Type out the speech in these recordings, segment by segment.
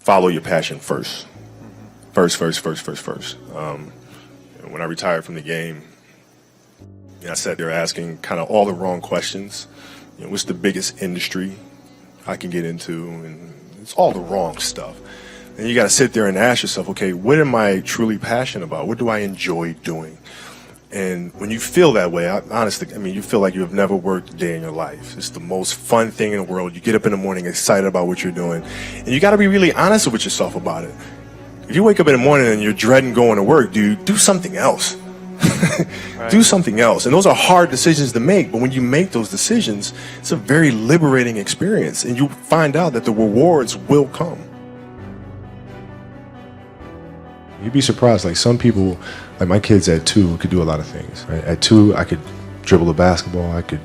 follow your passion first. First. When I retired from the game, I sat there asking kind of all the wrong questions. What's the biggest industry I can get into? And it's all the wrong stuff. And you got to sit there and ask yourself, okay, what am I truly passionate about? What do I enjoy doing? And when you feel that way, honestly, you feel like you have never worked a day in your life. It's the most fun thing in the world. You get up in the morning excited about what you're doing. And you got to be really honest with yourself about it. If you wake up in the morning and you're dreading going to work, dude, do something else. Right. Do something else. And those are hard decisions to make. But when you make those decisions, it's a very liberating experience. And you find out that the rewards will come. You'd be surprised, like some people, like my kids at 2 could do a lot of things. Right? At 2, I could dribble a basketball, I could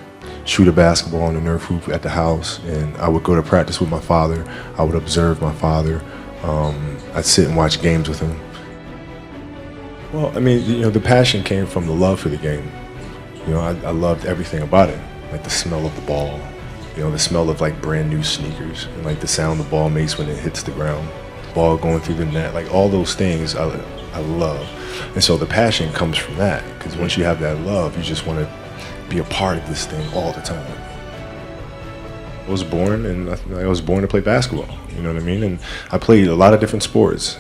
shoot a basketball on the Nerf hoop at the house, and I would go to practice with my father. I would observe my father. I'd sit and watch games with him. Well, the passion came from the love for the game. I loved everything about it, like the smell of the ball, the smell of like brand new sneakers, and like the sound the ball makes when it hits the ground. Ball going through the net, like all those things I love. And so the passion comes from that, because once you have that love, you just want to be a part of this thing all the time. I was born to play basketball, you know what I mean? And I played a lot of different sports,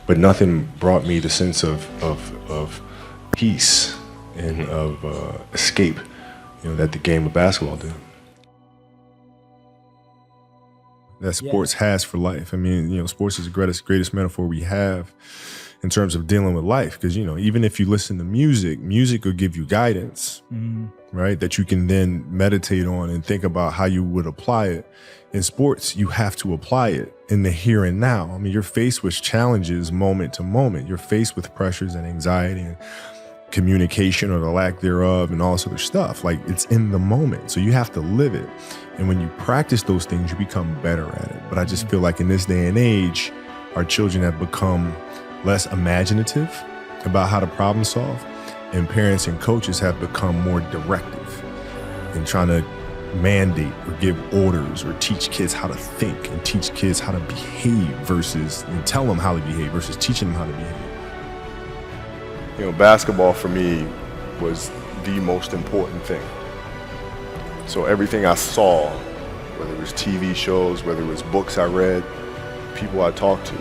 but nothing brought me the sense of peace and of escape, that the game of basketball did. That sports has for life. Sports is the greatest metaphor we have in terms of dealing with life. Because, even if you listen to music will give you guidance, right? That you can then meditate on and think about how you would apply it. In sports, you have to apply it in the here and now. You're faced with challenges moment to moment. You're faced with pressures and anxiety and communication or the lack thereof and all this other stuff. Like, it's in the moment. So you have to live it. And when you practice those things, you become better at it. But I just feel like in this day and age, our children have become less imaginative about how to problem solve. And parents and coaches have become more directive in trying to mandate or give orders or teach kids how to think and teach kids how to behave and tell them how to behave versus teaching them how to behave. Basketball for me was the most important thing. So everything I saw, whether it was TV shows, whether it was books I read, people I talked to,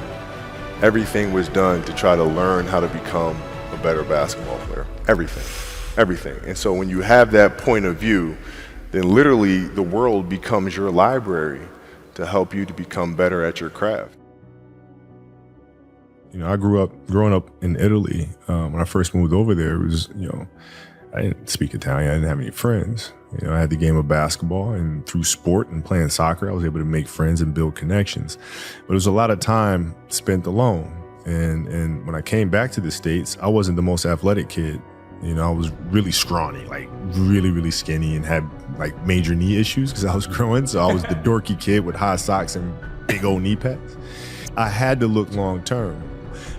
everything was done to try to learn how to become a better basketball player. Everything. And so when you have that point of view, then literally the world becomes your library to help you to become better at your craft. I growing up in Italy. When I first moved over there, it was, I didn't speak Italian. I didn't have any friends. I had the game of basketball, and through sport and playing soccer, I was able to make friends and build connections. But it was a lot of time spent alone. And when I came back to the States, I wasn't the most athletic kid. I was really scrawny, like really, really skinny, and had like major knee issues because I was growing. So I was the dorky kid with high socks and big old knee pads. I had to look long term.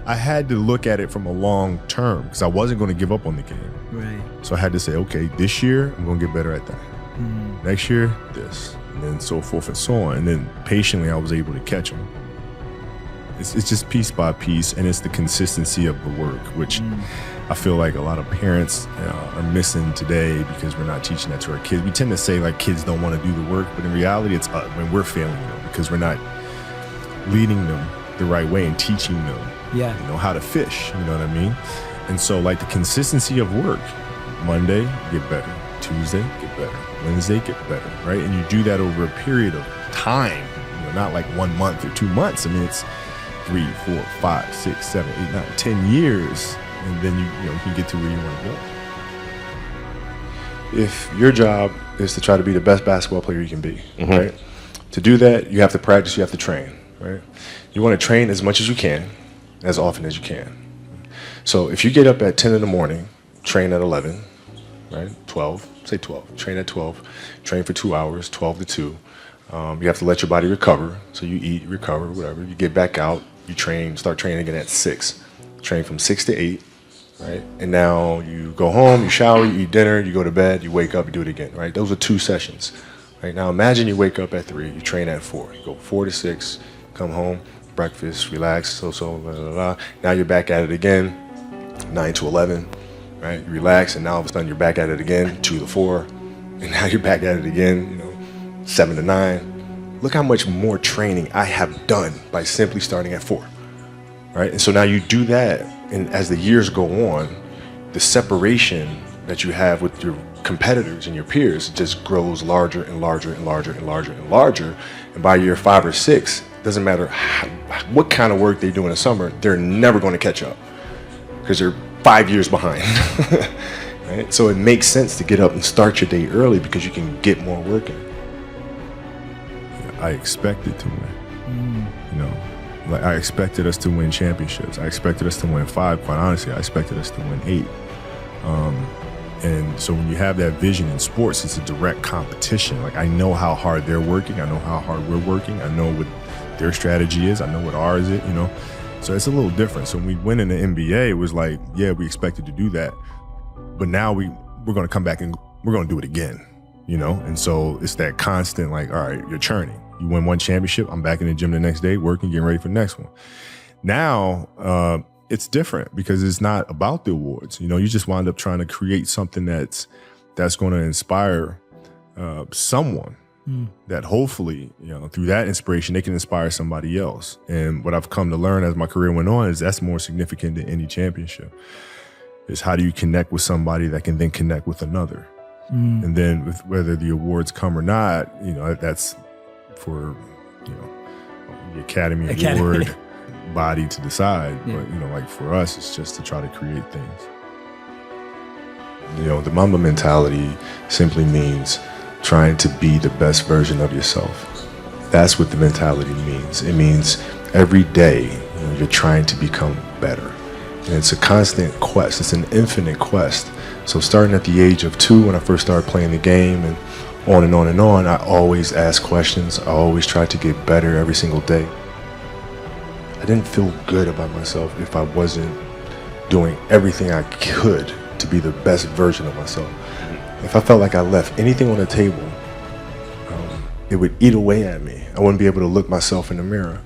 I had to look at it from a long term because I wasn't going to give up on the game. Right. So I had to say, okay, this year I'm going to get better at that. Next year, this, and then so forth and so on. And then patiently, I was able to catch them. It's just piece by piece, and it's the consistency of the work, which I feel like a lot of parents are missing today because we're not teaching that to our kids. We tend to say like kids don't want to do the work, but in reality, it's when we're failing them because we're not leading them the right way and teaching them how to fish, you know what I mean? And so like the consistency of work, Monday, get better. Tuesday, get better. Wednesday, get better, right? And you do that over a period of time, not like 1 month or 2 months. It's 3, 4, 5, 6, 7, 8, 9, 10 years, and then you can get to where you want to go. If your job is to try to be the best basketball player you can be, right? To do that, you have to practice, you have to train, right? You want to train as much as you can, as often as you can. So if you get up at 10 in the morning, train at 11, right? 12, say 12, train at 12, train for 2 hours, 12 to 2. You have to let your body recover. So you eat, recover, whatever. You get back out, you train, start training again at 6. Train from 6 to 8, right? And now you go home, you shower, you eat dinner, you go to bed, you wake up, you do it again, right? Those are 2 sessions, right? Now imagine you wake up at 3, you train at 4. You go 4 to 6, come home, breakfast, relax, blah, blah, blah. Now you're back at it again, 9 to 11, right? You relax, and now all of a sudden you're back at it again, 2 to 4, and now you're back at it again, 7 to 9. Look how much more training I have done by simply starting at 4, right? And so now you do that, and as the years go on, the separation that you have with your competitors and your peers just grows larger and larger and larger and larger and larger. And by year 5 or 6, doesn't matter what kind of work they do in the summer, they're never going to catch up because they're 5 years behind. Right? So it makes sense to get up and start your day early because you can get more work in. I expected to win. Like I expected us to win championships. I expected us to win 5. Quite honestly, I expected us to win 8. And so when you have that vision in sports, it's a direct competition. Like I know how hard they're working. I know how hard we're working. I know what their strategy is. I know what ours is, So it's a little different. So when we win in the NBA, it was like, yeah, we expected to do that. But now we're going to come back and we're going to do it again, And so it's that constant like, all right, you're churning. You win one championship, I'm back in the gym the next day, working, getting ready for the next one. Now, it's different because it's not about the awards. You just wind up trying to create something that's going to inspire someone that hopefully, through that inspiration, they can inspire somebody else. And what I've come to learn as my career went on is that's more significant than any championship. Is how do you connect with somebody that can then connect with another? And then with whether the awards come or not, that's for, the Academy Award body to decide. Yeah. But, like for us, it's just to try to create things. The Mamba mentality simply means trying to be the best version of yourself. That's what the mentality means. It means every day, you're trying to become better. And it's a constant quest. It's an infinite quest. So starting at the age of 2, when I first started playing the game and on and on and on, I always asked questions. I always tried to get better every single day. I didn't feel good about myself if I wasn't doing everything I could to be the best version of myself. If I felt like I left anything on the table, it would eat away at me. I wouldn't be able to look myself in the mirror.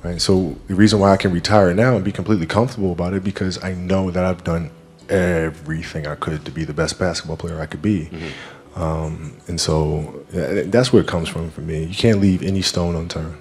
Right? So the reason why I can retire now and be completely comfortable about it, because I know that I've done everything I could to be the best basketball player I could be. And so that's where it comes from for me. You can't leave any stone unturned.